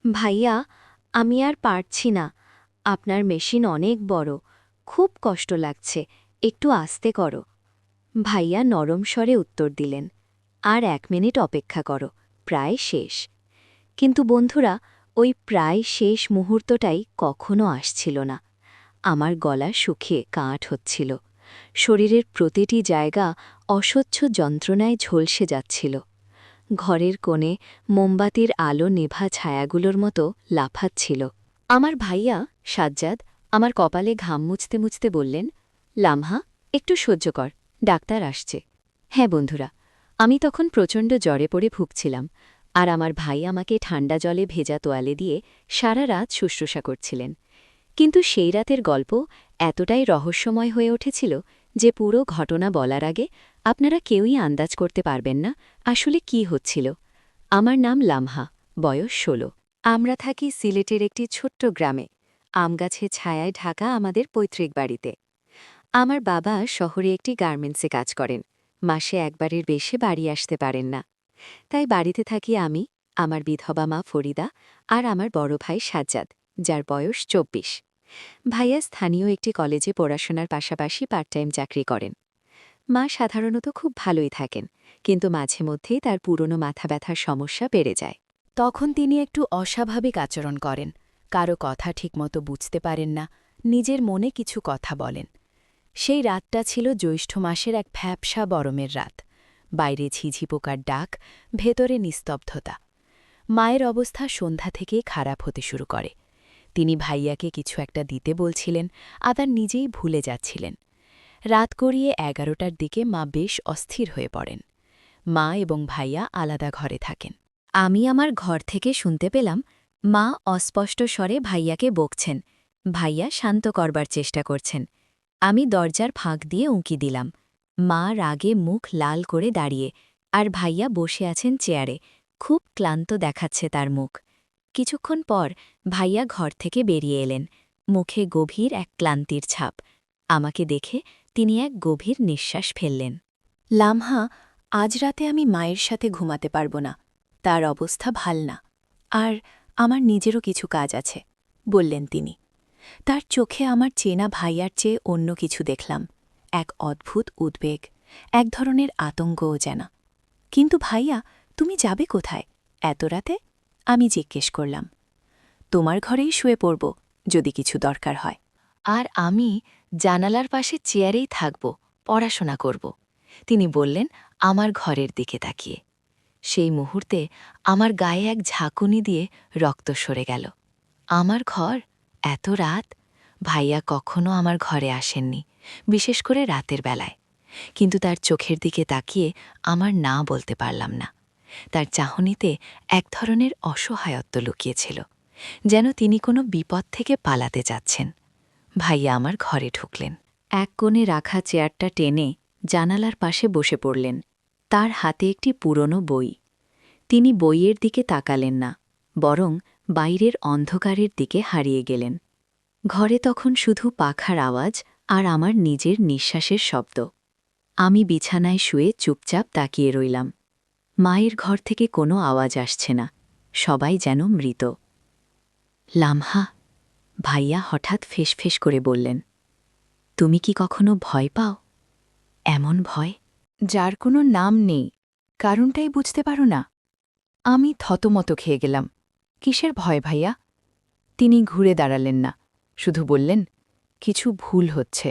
ভাইয়া, আমি আর পারছি না। আপনার মেশিন অনেক বড়, খুব কষ্ট লাগছে, একটু আস্তে করো। ভাইয়া নরম স্বরে উত্তর দিলেন, আর 1 মিনিট অপেক্ষা করো, প্রায় শেষ। কিন্তু বন্ধুরা, ওই প্রায় শেষ মুহূর্তটাই কখনো আসছিল না। আমার গলা শুকিয়ে কাঠ হচ্ছিল, শরীরের প্রতিটি জায়গা অসহ্য যন্ত্রণায় ঝলসে যাচ্ছিল। ঘরের কোণে মোমবাতির আলো নেভা ছায়াগুলোর মতো লাফাচ্ছিল। আমার ভাইয়া সাজ্জাদ আমার কপালে ঘাম মুছতে মুছতে বললেন, লামহা, একটু সহ্য কর, ডাক্তার আসছে। হ্যাঁ বন্ধুরা, আমি তখন প্রচণ্ড জ্বরে পড়ে ভুগছিলাম, আর আমার ভাই আমাকে ঠান্ডা জলে ভেজা তোয়ালে দিয়ে সারা রাত শুশ্রূষা করছিলেন। কিন্তু সেই রাতের গল্প এতটাই রহস্যময় হয়ে উঠেছিল যে পুরো ঘটনা বলার আগে আপনারা কেউই আন্দাজ করতে পারবেন না আসলে কি হচ্ছিল। আমার নাম লামহা, বয়স ১৬। আমরা থাকি সিলেটের একটি ছোট্ট গ্রামে, আমগাছে ছায়ায় ঢাকা আমাদের পৈতৃক বাড়িতে। আমার বাবা শহরে একটি গার্মেন্টসে কাজ করেন, মাসে একবারের বেশি বাড়ি আসতে পারেন না। তাই বাড়িতে থাকি আমি, আমার বিধবা মা ফরিদা আর আমার বড় ভাই সাজ্জাদ, যার বয়স ২৪। ভাইয়া স্থানীয় একটি কলেজে পড়াশোনার পাশাপাশি পার্ট টাইম চাকরি করেন। মা সাধারণত খুব ভালোই থাকেন, কিন্তু মাঝে মধ্যেই তার পুরনো মাথা ব্যথার সমস্যা বেড়ে যায়। তখন তিনি একটু অস্বাভাবিক আচরণ করেন, কারো কথা ঠিকমতো বুঝতে পারেন না, নিজের মনে কিছু কথা বলেন। সেই রাতটা ছিল জ্যৈষ্ঠ মাসের এক ভ্যাপসা গরমের রাত। বাইরে ঝিঝি পোকার ডাক, ভেতরে নিস্তব্ধতা। মায়ের অবস্থা সন্ধ্যা থেকেই খারাপ হতে শুরু করে। তিনি ভাইয়াকে কিছু একটা দিতে বলছিলেন, আবার নিজেই ভুলে যাচ্ছিলেন। রাত গড়িয়ে ১১টার দিকে মা বেশ অস্থির হয়ে পড়েন। মা এবং ভাইয়া আলাদা ঘরে থাকেন। আমি আমার ঘর থেকে শুনতে পেলাম, মা অস্পষ্ট স্বরে ভাইয়াকে বকছেন, ভাইয়া শান্ত করবার চেষ্টা করছেন। আমি দরজার ফাঁক দিয়ে উঁকি দিলাম। মা রাগে মুখ লাল করে দাঁড়িয়ে, আর ভাইয়া বসে আছেন চেয়ারে, খুব ক্লান্ত দেখাচ্ছে তার মুখ। কিছুক্ষণ পর ভাইয়া ঘর থেকে বেরিয়ে এলেন, মুখে গভীর এক ক্লান্তির ছাপ। আমাকে দেখে তিনি এক গভীর নিঃশ্বাস ফেললেন। লামহা, আজ রাতে আমি মায়ের সাথে ঘুমাতে পারব না, তার অবস্থা ভাল না, আর আমার নিজেরও কিছু কাজ আছে, বললেন তিনি। তার চোখে আমার চেনা ভাইয়ার চেয়ে অন্য কিছু দেখলাম, এক অদ্ভুত উদ্বেগ, এক ধরনের আতঙ্কও যেন। কিন্তু ভাইয়া, তুমি যাবে কোথায় এত রাতে? আমি জিজ্ঞেস করলাম। তোমার ঘরেই শুয়ে পড়ব, যদি কিছু দরকার হয়। আর আমি জানালার পাশে চেয়ারেই থাকব, পড়াশোনা করব, তিনি বললেন আমার ঘরের দিকে তাকিয়ে। সেই মুহূর্তে আমার গায়ে এক ঝাঁকুনি দিয়ে রক্ত সরে গেল। আমার ঘর, এত রাত? ভাইয়া কখনো আমার ঘরে আসেননি, বিশেষ করে রাতের বেলায়। কিন্তু তার চোখের দিকে তাকিয়ে আমার না বলতে পারলাম না। তার চাহনিতে এক ধরনের অসহায়ত্ব লুকিয়েছিল, যেন তিনি কোনো বিপদ থেকে পালাতে যাচ্ছেন। ভাইয়া আমার ঘরে ঢুকলেন, এক কোণে রাখা চেয়ারটা টেনে জানালার পাশে বসে পড়লেন। তার হাতে একটি পুরনো বই। তিনি বইয়ের দিকে তাকালেন না, বরং বাইরের অন্ধকারের দিকে হারিয়ে গেলেন। ঘরে তখন শুধু পাখার আওয়াজ আর আমার নিজের নিঃশ্বাসের শব্দ। আমি বিছানায় শুয়ে চুপচাপ তাকিয়ে রইলাম। মায়ের ঘর থেকে কোনো আওয়াজ আসছে না, সবাই যেন মৃত। লামহা, ভাইয়া হঠাৎ ফেসফেস করে বললেন, তুমি কি কখনো ভয় পাও? এমন ভয় যার কোনো নাম নেই, কারণটাই বুঝতে পারো না? আমি থতমত খেয়ে গেলাম। কিসের ভয় ভাইয়া? তিনি ঘুরে দাঁড়ালেন না, শুধু বললেন, কিছু ভুল হচ্ছে,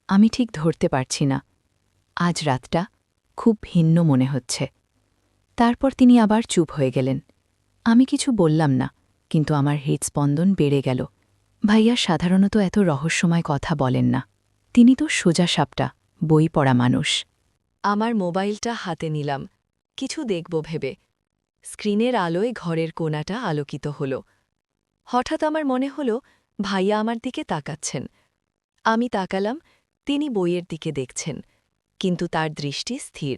আমি ঠিক ধরতে পারছি না। আজ রাতটা খুব ভিন্ন মনে হচ্ছে। তারপর তিনি আবার চুপ হয়ে গেলেন। আমি কিছু বললাম না, কিন্তু আমার হৃৎস্পন্দন বেড়ে গেল। ভাইয়া সাধারণত এত রহস্যময় কথা বলেন না। তিনি তো সোজা সাপটা, বই পড়া মানুষ। আমার মোবাইলটা হাতে নিলাম, কিছু দেখব ভেবে। স্ক্রিনের আলোয় ঘরের কোণাটা আলোকিত হল। হঠাৎ আমার মনে হল ভাইয়া আমার দিকে তাকাচ্ছেন। আমি তাকালাম, তিনি বইয়ের দিকে দেখছেন, কিন্তু তার দৃষ্টি স্থির,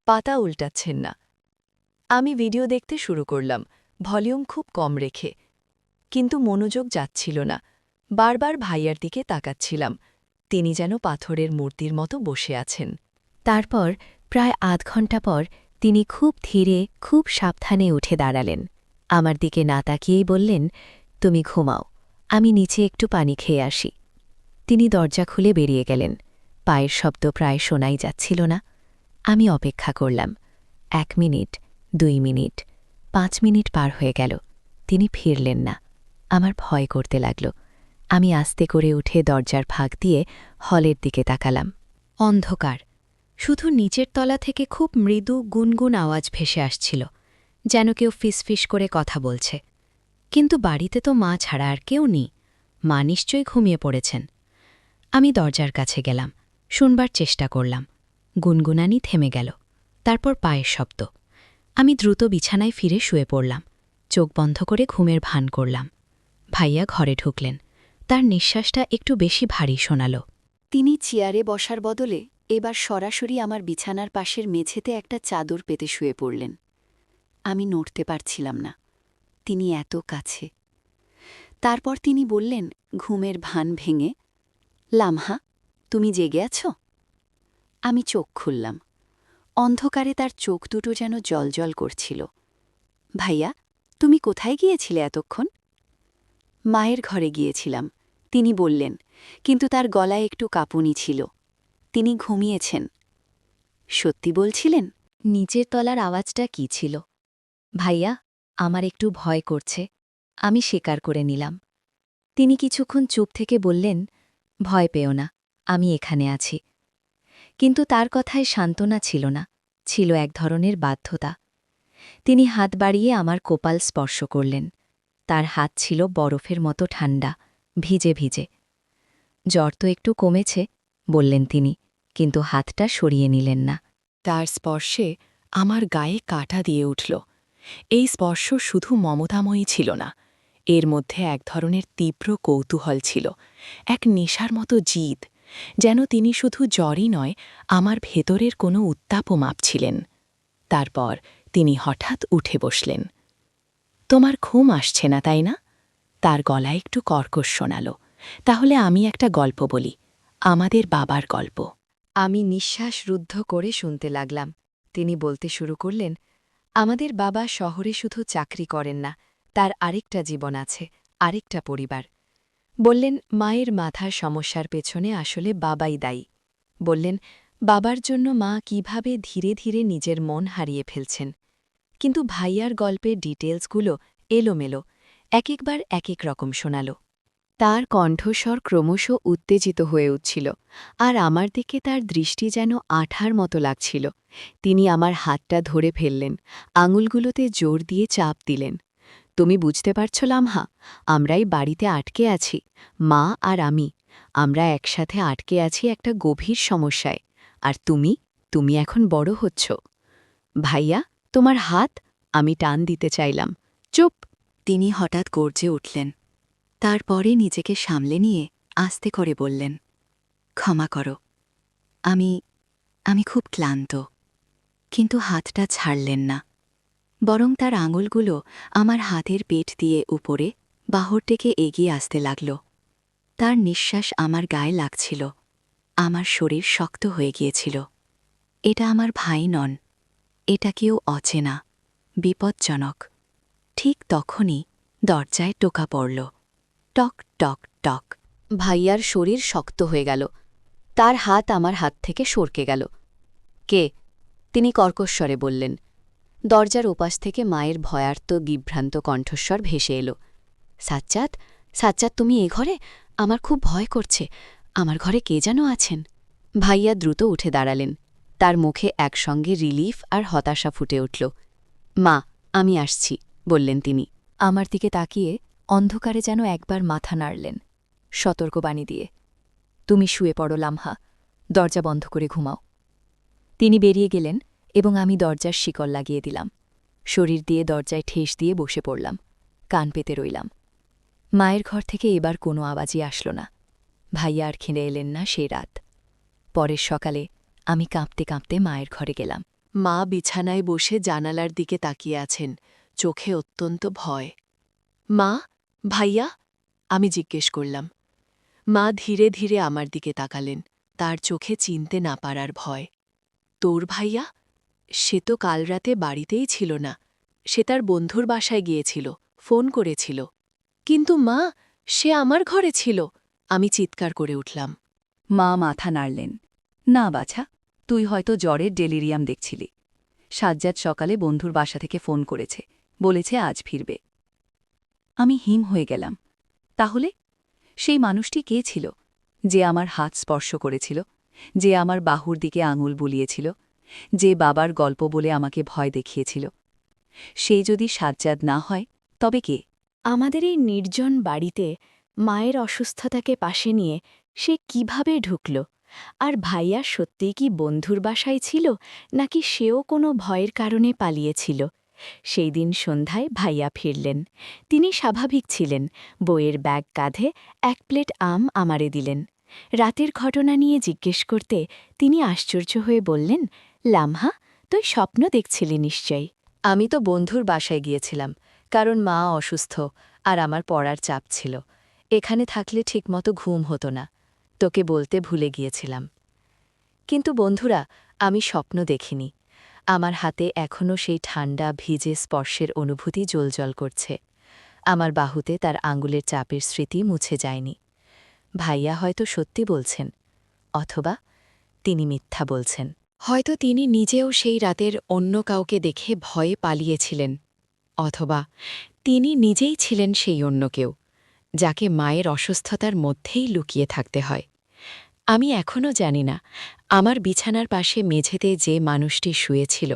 পাতা উল্টাচ্ছেন না। আমি ভিডিও দেখতে শুরু করলাম, ভলিউম খুব কম রেখে। কিন্তু মনোযোগ যাচ্ছিল না, বারবার ভাইয়ার দিকে তাকাচ্ছিলাম। তিনি যেন পাথরের মূর্তির মতো বসে আছেন। তারপর প্রায় আধ ঘণ্টা পর তিনি খুব ধীরে, খুব সাবধানে উঠে দাঁড়ালেন। আমার দিকে না তাকিয়েই বললেন, তুমি ঘুমাও, আমি নিচে একটু পানি খেয়ে আসি। তিনি দরজা খুলে বেরিয়ে গেলেন। পায়ের শব্দ প্রায় শোনাই যাচ্ছিল না। আমি অপেক্ষা করলাম। 1 মিনিট, 2 মিনিট, 5 মিনিট পার হয়ে গেল। তিনি ফিরলেন না। আমার ভয় করতে লাগল। আমি আস্তে করে উঠে দরজার ফাঁক দিয়ে হলের দিকে তাকালাম। অন্ধকার। শুধু নিচের তলা থেকে খুব মৃদু গুনগুন আওয়াজ ভেসে আসছিল, যেন কেউ ফিসফিস করে কথা বলছে। কিন্তু বাড়িতে তো মা ছাড়া আর কেউ নেই। মা নিশ্চয়ই ঘুমিয়ে পড়েছেন। আমি দরজার কাছে গেলাম, শুনবার চেষ্টা করলাম। গুনগুনানি থেমে গেল। তারপর পায়ের শব্দ। আমি দ্রুত বিছানায় ফিরে শুয়ে পড়লাম। চোখ বন্ধ করে ঘুমের ভান করলাম। ভাইয়া ঘরে ঢুকলেন। তার নিঃশ্বাসটা একটু বেশি ভারী শোনাল। তিনি চেয়ারে বসার বদলে এবার সরাসরি আমার বিছানার পাশের মেঝেতে একটা চাদর পেতে শুয়ে পড়লেন। আমি নড়তে পারছিলাম না। তিনি এত কাছে। তারপর তিনি বললেন ঘুমের ভান ভেঙে, লামহা, তুমি জেগে আছ? আমি চোখ খুললাম। অন্ধকারে তার চোখ দুটো যেন জ্বলজ্বল করছিল। ভাইয়া, তুমি কোথায় গিয়েছিলে এতক্ষণ? মায়ের ঘরে গিয়েছিলাম, তিনি বললেন, কিন্তু তার গলায় একটু কাঁপুনি ছিল। তিনি ঘুমিয়েছেন। সত্যি বলছিলেন? নিচের তলার আওয়াজটা কি ছিল? ভাইয়া, আমার একটু ভয় করছে। আমি স্বীকার করে নিলাম। তিনি কিছুক্ষণ চুপ থেকে বললেন, ভয় পেও না, আমি এখানে আছি। কিন্তু তার কথায় সান্ত্বনা ছিল না, ছিল এক ধরনের বাধ্যতা। তিনি হাত বাড়িয়ে আমার কপাল স্পর্শ করলেন। তার হাত ছিল বরফের মতো ঠান্ডা, ভিজে ভিজে। জ্বর তো একটু কমেছে, বললেন তিনি, কিন্তু হাতটা সরিয়ে নিলেন না। তার স্পর্শে আমার গায়ে কাঁটা দিয়ে উঠল। এই স্পর্শ শুধু মমতাময়ী ছিল না, এর মধ্যে এক ধরনের তীব্র কৌতূহল ছিল, এক নেশার মতো জিদ, যেন তিনি শুধু জ্বরই নয়, আমার ভেতরের কোনো উত্তাপও মাপছিলেন। তারপর তিনি হঠাৎ উঠে বসলেন। তোমার ঘুম আসছে না, তাই না? তার গলায় একটু কর্কশ শোনাল। তাহলে আমি একটা গল্প বলি, আমাদের বাবার গল্প। আমি নিঃশ্বাস রুদ্ধ করে শুনতে লাগলাম। তিনি বলতে শুরু করলেন, আমাদের বাবা শহরে শুধু চাকরি করেন না, তার আরেকটা জীবন আছে, আরেকটা পরিবার। বললেন, মায়ের মাথার সমস্যার পেছনে আসলে বাবাই দায়ী। বললেন, বাবার জন্য মা কিভাবে ধীরে ধীরে নিজের মন হারিয়ে ফেলছেন। কিন্তু ভাইয়ার গল্পের ডিটেলসগুলো এলোমেলো, একবার এক রকম শোনাল। তার কণ্ঠস্বর ক্রমশ উত্তেজিত হয়ে উঠছিল, আর আমার দিকে তার দৃষ্টি যেন আঠার মতো লাগছিল। তিনি আমার হাতটা ধরে ফেললেন, আঙুলগুলোতে জোর দিয়ে চাপ দিলেন। তুমি বুঝতে পারছ লামহা, আমরাই বাড়িতে আটকে আছি, মা আর আমি। আমরা একসাথে আটকে আছি একটা গভীর সমস্যায়। আর তুমি এখন বড় হচ্ছ। ভাইয়া, তোমার হাত। আমি টান দিতে চাইলাম। চুপ! তিনি হঠাৎ গর্জে উঠলেন। তারপরে নিজেকে সামলে নিয়ে আস্তে করে বললেন, ক্ষমা করো, আমি আমি খুব ক্লান্ত। কিন্তু হাতটা ছাড়লেন না, বরং তার আঙুলগুলো আমার হাতের পেট দিয়ে উপরে বাহর থেকে এগিয়ে আসতে লাগল। তার নিঃশ্বাস আমার গায়ে লাগছিল, আমার শরীর শক্ত হয়ে গিয়েছিল। এটা আমার ভাই নন, এটা কেউ অচেনা, বিপজ্জনক। ঠিক তখনই দরজায় টোকা পড়ল। টক টক টক। ভাইয়ার শরীর শক্ত হয়ে গেল। তার হাত আমার হাত থেকে সরকে গেল। কে? তিনি কর্কশ্বরে বললেন। দরজার ওপাশ থেকে মায়ের ভয়ার্ত বিভ্রান্ত কণ্ঠস্বর ভেসে এলো। সাজ্জাদ, সাজ্জাদ, তুমি এ ঘরে? আমার খুব ভয় করছে। আমার ঘরে কে যেন আছেন। ভাইয়া দ্রুত উঠে দাঁড়ালেন। তার মুখে একসঙ্গে রিলিফ আর হতাশা ফুটে উঠল। মা, আমি আসছি, বললেন তিনি। আমার দিকে তাকিয়ে অন্ধকারে যেন একবার মাথা নাড়লেন, সতর্কবাণী দিয়ে। তুমি শুয়ে পড়ো লামহা, দরজা বন্ধ করে ঘুমাও। তিনি বেরিয়ে গেলেন এবং আমি দরজার শিকল লাগিয়ে দিলাম। শরীর দিয়ে দরজায় ঠেস দিয়ে বসে পড়লাম, কান পেতে রইলাম। মায়ের ঘর থেকে এবার কোনো আওয়াজই আসল না। ভাইয়া আর খেলে এলেন না সেই রাত। পরের সকালে আমি কাঁপতে কাঁপতে মায়ের ঘরে গেলাম। মা বিছানায় বসে জানালার দিকে তাকিয়ে আছেন, চোখে অত্যন্ত ভয়। মা, ভাইয়া? আমি জিজ্ঞেস করলাম। মা ধীরে ধীরে আমার দিকে তাকালেন, তার চোখে চিনতে না পারার ভয়। তোর ভাইয়া? সে তো কাল রাতে বাড়িতেই ছিল না, সে তার বন্ধুর বাসায় গিয়েছিল, ফোন করেছিল। কিন্তু মা, সে আমার ঘরে ছিল। আমি চিৎকার করে উঠলাম। মা মাথা নাড়লেন। না বাছা, তুই হয়তো জ্বরের ডেলিরিয়াম দেখছিলি। সাজ্জাদ সকালে বন্ধুর বাসা থেকে ফোন করেছে, বলেছে আজ ফিরবে। আমি হিম হয়ে গেলাম। তাহলে সেই মানুষটি কে ছিল, যে আমার হাত স্পর্শ করেছিল, যে আমার বাহুর দিকে আঙুল বুলিয়েছিল, যে বাবার গল্প বলে আমাকে ভয় দেখিয়েছিল? সেই যদি সাজ্জাদ না হয়, তবে কে? আমাদের এই নির্জন বাড়িতে মায়ের অসুস্থতাকে পাশে নিয়ে সে কিভাবে ঢুকল? আর ভাইয়া সত্যিই কি বন্ধুর বাসায় ছিল, নাকি সেও কোনো ভয়ের কারণে পালিয়েছিল? সেই দিন সন্ধ্যায় ভাইয়া ফিরলেন। তিনি স্বাভাবিক ছিলেন, বইয়ের ব্যাগ কাঁধে 1 প্লেট আম আমারে দিলেন। রাতের ঘটনা নিয়ে জিজ্ঞেস করতে তিনি আশ্চর্য হয়ে বললেন, লামহা, তুই স্বপ্ন দেখছিলি নিশ্চয়ই। আমি তো বন্ধুর বাসায় গিয়েছিলাম, কারণ মা অসুস্থ আর আমার পড়ার চাপ ছিল। এখানে থাকলে ঠিকমতো ঘুম হতো না। তোকে বলতে ভুলে গিয়েছিলাম। কিন্তু বন্ধুরা, আমি স্বপ্ন দেখিনি। আমার হাতে এখনও সেই ঠান্ডা ভিজে স্পর্শের অনুভূতি জ্বলজ্বল করছে। আমার বাহুতে তার আঙুলের চাপের স্মৃতি মুছে যায়নি। ভাইয়া হয়তো সত্যি বলছেন, অথবা তিনি মিথ্যা বলছেন। হয়তো তিনি নিজেও সেই রাতের অন্য কাউকে দেখে ভয়ে পালিয়েছিলেন, অথবা তিনি নিজেই ছিলেন সেই অন্য কেউ, যাকে মায়ের অসুস্থতার মধ্যেই লুকিয়ে থাকতে হয়। আমি এখনও জানি না, আমার বিছানার পাশে মেঝেতে যে মানুষটি শুয়েছিল,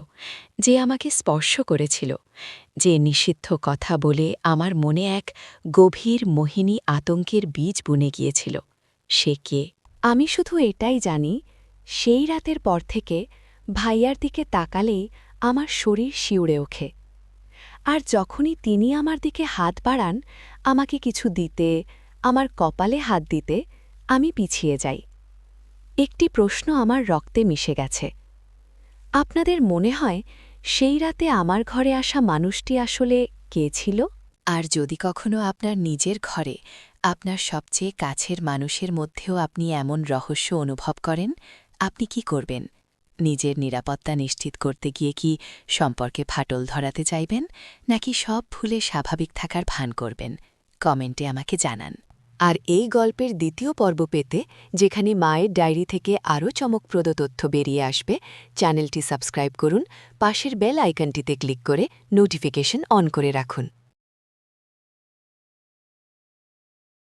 যে আমাকে স্পর্শ করেছিল, যে নিষিদ্ধ কথা বলে আমার মনে এক গভীর মোহিনী আতঙ্কের বীজ বুনে গিয়েছিল, সে কে? আমি শুধু এটাই জানি, সেই রাতের পর থেকে ভাইয়ার দিকে তাকালেই আমার শরীর শিউরে ওঠে। আর যখনই তিনি আমার দিকে হাত বাড়ান, আমাকে কিছু দিতে, আমার কপালে হাত দিতে, আমি পিছিয়ে যাই। একটি প্রশ্ন আমার রক্তে মিশে গেছে। আপনাদের মনে হয় সেই রাতে আমার ঘরে আসা মানুষটি আসলে কে ছিল? আর যদি কখনো আপনার নিজের ঘরে আপনার সবচেয়ে কাছের মানুষের মধ্যেও আপনি এমন রহস্য অনুভব করেন, আপনি কি করবেন? নিজের নিরাপত্তা নিশ্চিত করতে গিয়ে কি সম্পর্কে ফাটল ধরাতে চাইবেন, নাকি সব ভুলে স্বাভাবিক থাকার ভান করবেন? কমেন্টে আমাকে জানান। আর এই গল্পের দ্বিতীয় পর্ব পেতে, যেখানে মায়ের ডায়েরি থেকে আরও চমকপ্রদ তথ্য বেরিয়ে আসবে, চ্যানেলটি সাবস্ক্রাইব করুন, পাশের বেল আইকনটিতে ক্লিক করে নোটিফিকেশন অন করে রাখুন।